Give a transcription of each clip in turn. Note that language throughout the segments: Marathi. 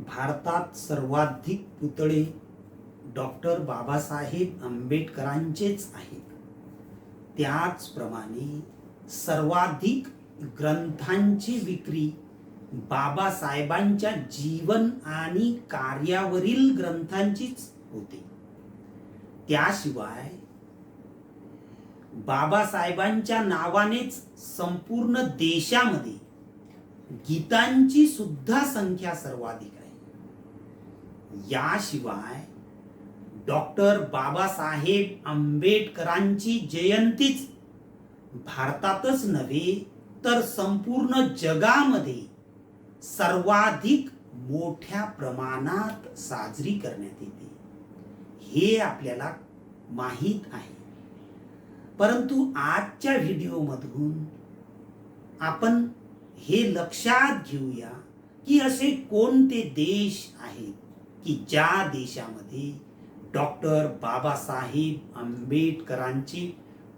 भारतात सर्वाधिक पुतळे डॉक्टर बाबासाहेब आंबेडकरांचेच आहेत. त्याचप्रमाणे सर्वाधिक ग्रंथांची विक्री बाबासाहेबांच्या जीवन आणि कार्यावरील ग्रंथांचीच होते. त्याशिवाय बाबासाहेबांच्या नावानेच संपूर्ण देशामध्ये गीतांची सुद्धा संख्या सर्वाधिक आहे. याशिवाय डॉक्टर बाबासाहेब आंबेडकरांची जयंतीच भारतातच नव्हे तर संपूर्ण जगामध्ये सर्वाधिक मोठ्या प्रमाणात साजरी करण्यात येते. हे आपल्याला माहीत आहे. परंतु आजच्या व्हिडिओमधून आपण हे लक्षात घेऊया की असे कोणते देश आहेत की ज्या देशामध्ये डॉक्टर बाबासाहेब आंबेडकरांचे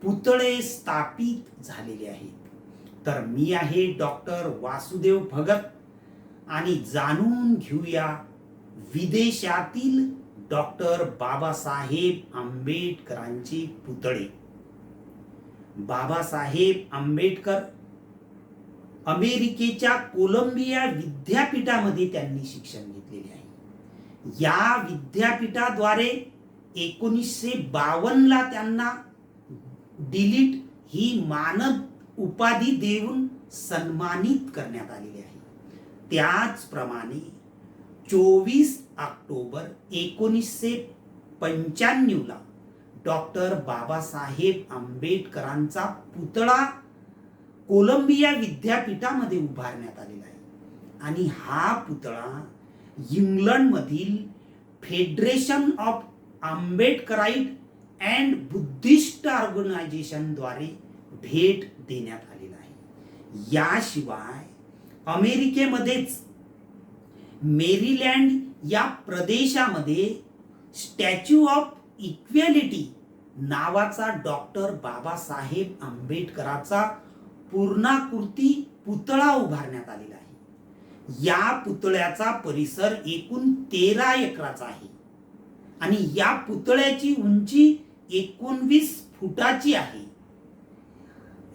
पुतळे स्थापित झालेले आहेत. तर मी आहे डॉक्टर वासुदेव भगत आणि जाणून घेऊया विदेशातील डॉक्टर बाबासाहेब आंबेडकरांचे पुतळे. बाबासाहेब आंबेडकर अमेरिकेच्या कोलंबिया विद्यापीठामध्ये त्यांनी शिक्षण घेतलेले आहे. या विद्यापीठाद्वारे 1952 ला त्यांना डिलीट ही मानद उपाधी देऊन सन्मानित करण्यात आलेले आहे. त्याचप्रमाणे 24 ऑक्टोबर 1995 ला डॉक्टर बाबासाहेब आंबेडकरांचा पुतळा कोलंबिया विद्यापीठामध्ये उभारण्यात आलेला आहे. आणि हा पुतळा इंग्लंडमधील federation of Ambedkarite and Buddhist organization द्वारे भेट देण्यात आलेला आहे. याशिवाय अमेरिकेमध्येच मेरीलँड या प्रदेशामध्ये स्टॅच्यू ऑफ इक्वॅलिटी नावाचा डॉक्टर बाबासाहेब आंबेडकरांचा पूर्णाकृती पुतळा उभारण्यात आलेला आहे. या पुतळ्याचा परिसर एकूण 13 एकराचा आहे आणि या पुतळ्याची उंची 19 फुटाची आहे.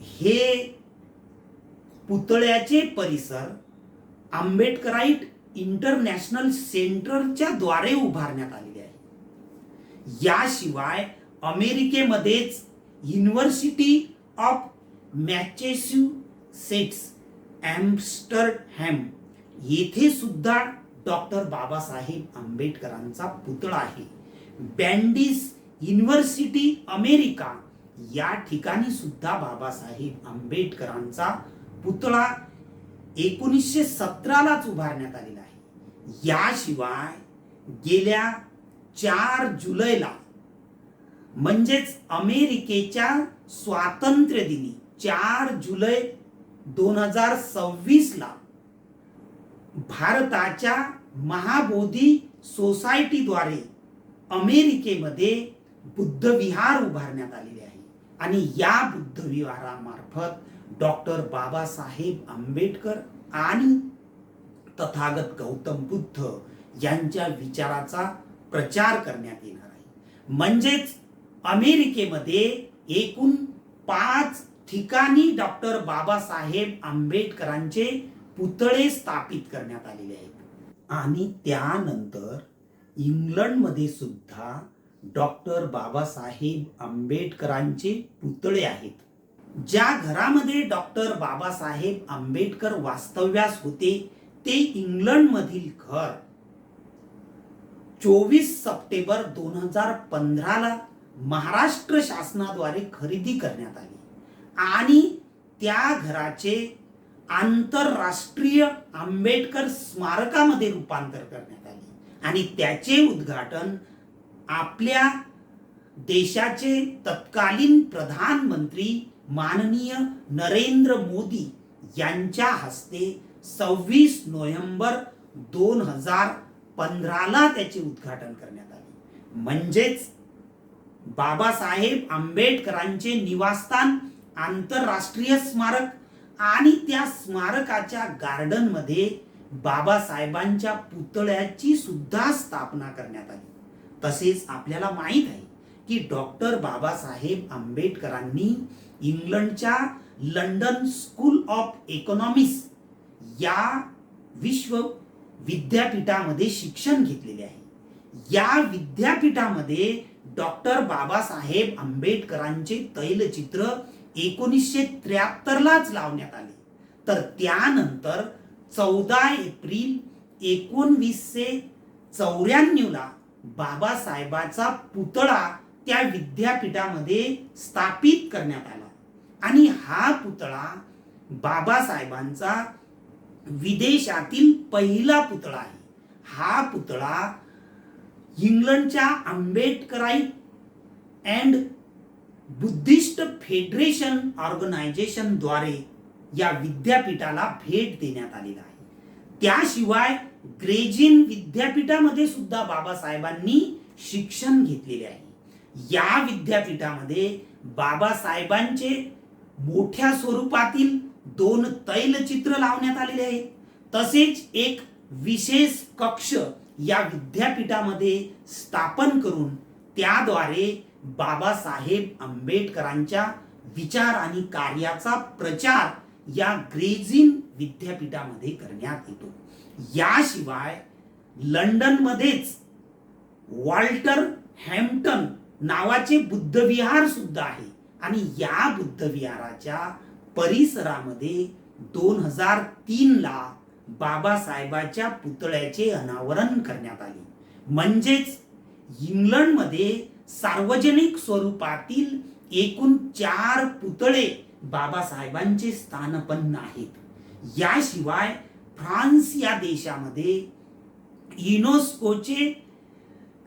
हे पुतळ्याचे परिसर आंबेडकराइट इंटरनॅशनल सेंटरच्या द्वारे उभारण्यात आलेले आहे. याशिवाय अमेरिकेमध्येच युनिव्हर्सिटी ऑफ मॅसेच्युसेट्स एम्स्टरडॅम येथे सुद्धा डॉक्टर बाबासाहेब आंबेडकरांचा पुतळा आहे. बँडिस युनिव्हर्सिटी अमेरिका या ठिकाणी सुद्धा बाबासाहेब आंबेडकरांचा पुतळा 1917 लाच उभारण्यात आलेला आहे. याशिवाय गेल्या 4 जुलैला म्हणजेच अमेरिकेच्या स्वातंत्र्य दिनी 4 जुलै 2026 ला भारताच्या महाबोधी सोसायटीद्वारे अमेरिकेमध्ये बुद्ध विहार उभारण्यात आलेले आहे. आणि या बुद्ध विहारामार्फत डॉक्टर बाबासाहेब आंबेडकर आणि तथागत गौतम बुद्ध यांच्या विचाराचा प्रचार करण्यात येणार आहे. म्हणजेच अमेरिकेमध्ये एकूण 5 ठिकाणी डॉक्टर बाबासाहेब आंबेडकरांचे पुतळे स्थापित करण्यात आलेले आहेत. आणि त्यानंतर इंग्लंडमध्ये सुद्धा डॉक्टर बाबासाहेब आंबेडकरांचे पुतळे आहेत. ज्या घरामध्ये डॉक्टर बाबासाहेब आंबेडकर वास्तव्यास होते ते इंग्लंडमधील घर 24 सप्टेंबर 2015 ला महाराष्ट्र शासनाद्वारे खरेदी करण्यात आली आणि त्या घराचे आंतरराष्ट्रीय आंबेडकर स्मारकामध्ये रूपांतर करण्यात आले. आणि त्याचे उद्घाटन आपल्या देशाचे तत्कालीन प्रधानमंत्री माननीय नरेंद्र मोदी यांच्या हस्ते 26 नोव्हेंबर 2015 ला त्याचे उद्घाटन करण्यात आले. म्हणजेच बाबासाहेब आंबेडकरांचे निवासस्थान आंतरराष्ट्रीय स्मारक आणि त्या स्मारकाच्या गार्डन मध्ये बाबासाहेबांच्या पुतळ्याची सुद्धा स्थापना करण्यात आली. तसेच आपल्याला माहित आहे की डॉक्टर बाबासाहेब आंबेडकरांनी इंग्लंडच्या लंडन स्कूल ऑफ इकॉनॉमिक्स या विश्व विद्यापीठामध्ये शिक्षण घेतलेले आहे. या विद्यापीठामध्ये डॉक्टर बाबासाहेब आंबेडकरांचे तैलचित्र 1973 लावण्यात आले. तर त्यानंतर 14 एप्रिल 1994 बाबासाहेबाचा पुतळा त्या विद्यापीठामध्ये स्थापित करण्यात आला. आणि हा पुतळा बाबासाहेबांचा विदेशातील पहिला पुतळा आहे. हा पुतळा इंग्लंडच्या Ambedkarite and Buddhist federation organisation द्वारे या विद्यापीठाला भेट देण्यात आलेला आहे. त्याशिवाय ग्रेजिन विद्यापीठामध्ये सुद्धा बाबासाहेबांनी शिक्षण घेतलेले आहे. या विद्यापीठामध्ये बाबासाहेबांचे मोठ्या स्वरूपातील 2 तैलचित्र लावण्यात आलेले आहेत. तसेच एक विशेष कक्ष या विद्यापीठामध्ये स्थापन करून त्याद्वारे बाबासाहेब आंबेडकरांच्या विचार आणि कार्याचा प्रचार या ग्रेजिन विद्यापीठामध्ये करण्यात येतो. याशिवाय लंडनमध्येच वॉल्टर हॅम्प्टन नावाचे बुद्धविहार सुद्धा आहे. आणि या बुद्धविहाराच्या परिसरामध्ये 2003 बाबासाहेबाच्या पुतळ्याचे अनावरण करण्यात आले. म्हणजेच इंग्लंडमध्ये सार्वजनिक स्वरूपातील एकूण 4 पुतळे बाबासाहेबांचे स्थानपन्न आहेत. याशिवाय फ्रान्स या देशामध्ये युनेस्कोचे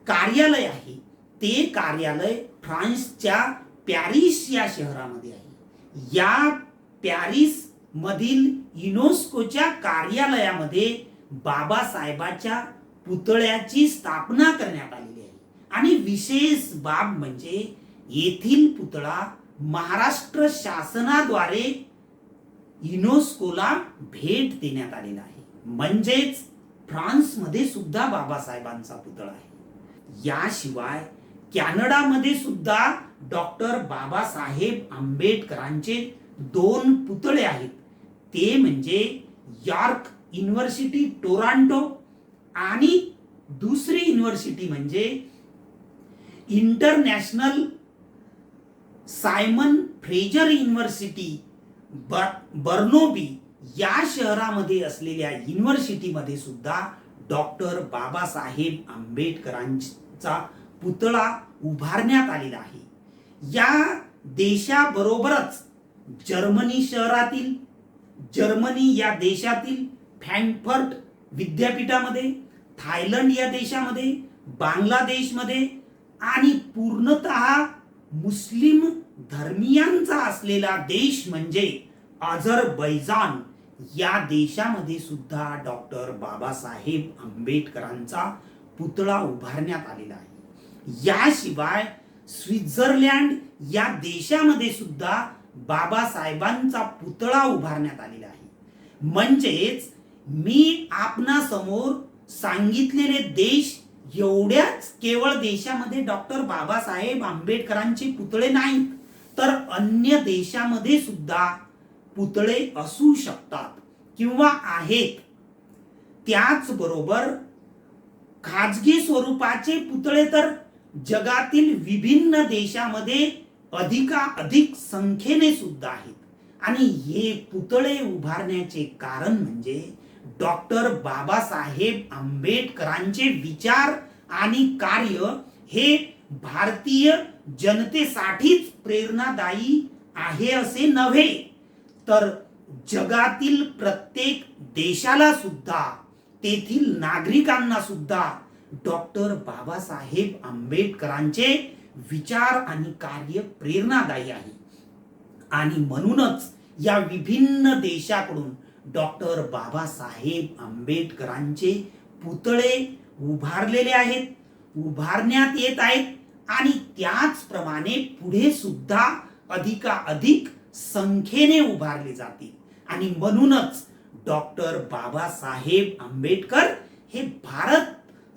कार्यालय आहे. ते कार्यालय फ्रान्सच्या पॅरिस या शहरामध्ये आहे. या पॅरिस मधील युनेस्कोच्या कार्यालयामध्ये बाबासाहेबाच्या पुतळ्याची स्थापना करण्यात आलेली आहे. आणि विशेष बाब म्हणजे येथील पुतळा महाराष्ट्र शासनाद्वारे युनेस्कोला भेट देण्यात आलेला आहे. म्हणजेच फ्रान्समध्ये सुद्धा बाबासाहेबांचा पुतळा आहे. याशिवाय कॅनडामध्ये सुद्धा डॉक्टर बाबासाहेब आंबेडकरांचे 2 पुतळे आहेत. ते म्हणजे यॉर्क युनिव्हर्सिटी टोरंटो आणि दुसरी युनिव्हर्सिटी म्हणजे इंटरनॅशनल सायमन फ्रेजर युनिव्हर्सिटी बर्नोबी या शहरामध्ये असलेल्या युनिव्हर्सिटीमध्ये सुद्धा डॉक्टर बाबासाहेब आंबेडकरांचा पुतळा उभारण्यात आलेला आहे. या देशाबरोबरच जर्मनी या देशातील फ्रँकफर्ट विद्यापीठामध्ये, थायलंड या देशामध्ये, बांगलादेशमध्ये आणि पूर्णतः मुस्लिम धर्मियांचा असलेला देश म्हणजे अझरबैजान या देशामध्ये सुद्धा डॉक्टर बाबासाहेब आंबेडकरांचा पुतळा उभारण्यात आलेला आहे. याशिवाय स्वित्झर्लंड या देशामध्ये सुद्धा बाबासाहेबांचा पुतळा उभारण्यात आलेला आहे. म्हणजेच मी आपणासमोर सांगितलेले देश एवढ्याच केवळ देशामध्ये डॉक्टर बाबासाहेब आंबेडकरांचे पुतळे नाहीत, तर अन्य देशामध्ये सुद्धा पुतळे असू शकतात किंवा आहेत. त्याचबरोबर खाजगी स्वरूपाचे पुतळे तर जगातील विभिन्न देशामध्ये अधिकाधिक संख्येने सुद्धा आहेत. आणि हे पुतळे उभारण्याचे कारण म्हणजे डॉक्टर बाबासाहेब आंबेडकरांचे विचार आणि कार्य हे भारतीय जनतेसाठीच प्रेरणादायी आहे असे नव्हे, तर जगातील प्रत्येक देशाला सुद्धा, तेथील नागरिकांना सुद्धा डॉक्टर बाबासाहेब आंबेडकरांचे विचार आणि कार्य प्रेरणादायी आहे. आणि म्हणूनच या विभिन्न देशाकडून डॉक्टर बाबासाहेब आंबेडकरांचे पुतळे उभारलेले आहेत, उभारण्यात येत आहेत. आणि त्याचप्रमाणे पुढे सुद्धा अधिकाधिक संख्येने उभारले जातील. आणि म्हणूनच डॉक्टर बाबासाहेब आंबेडकर हे भारत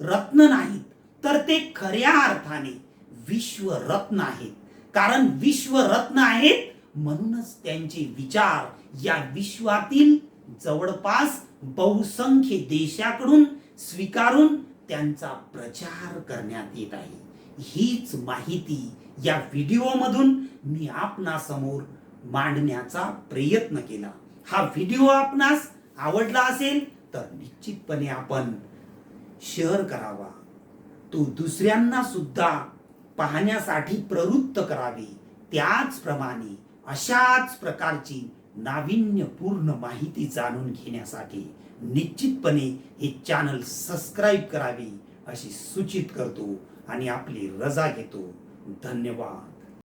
रत्न नाहीत, तर ते खऱ्या अर्थाने विश्वरत्न आहेत. कारण विश्वरत्न आहेत म्हणूनच त्यांचे विचार या विश्वातील जवळपास बहुसंख्य देशाकडून स्वीकारून त्यांचा प्रचार करण्यात येत आहे. हीच माहिती या व्हिडिओमधून मी आपणासमोर मांडण्याचा प्रयत्न केला. हा व्हिडिओ आपणास आवडला असेल तर निश्चितपणे आपण शेअर करावा. तो दुसऱ्यांना सुद्धा पाहण्यासाठी प्रवृत्त करावे. त्याचप्रमाणे अशाच प्रकारची नाविन्यपूर्ण माहिती जाणून घेण्यासाठी निश्चितपणे हे चॅनल सबस्क्राईब करावे अशी सूचित करतो आणि आपली रजा घेतो. धन्यवाद.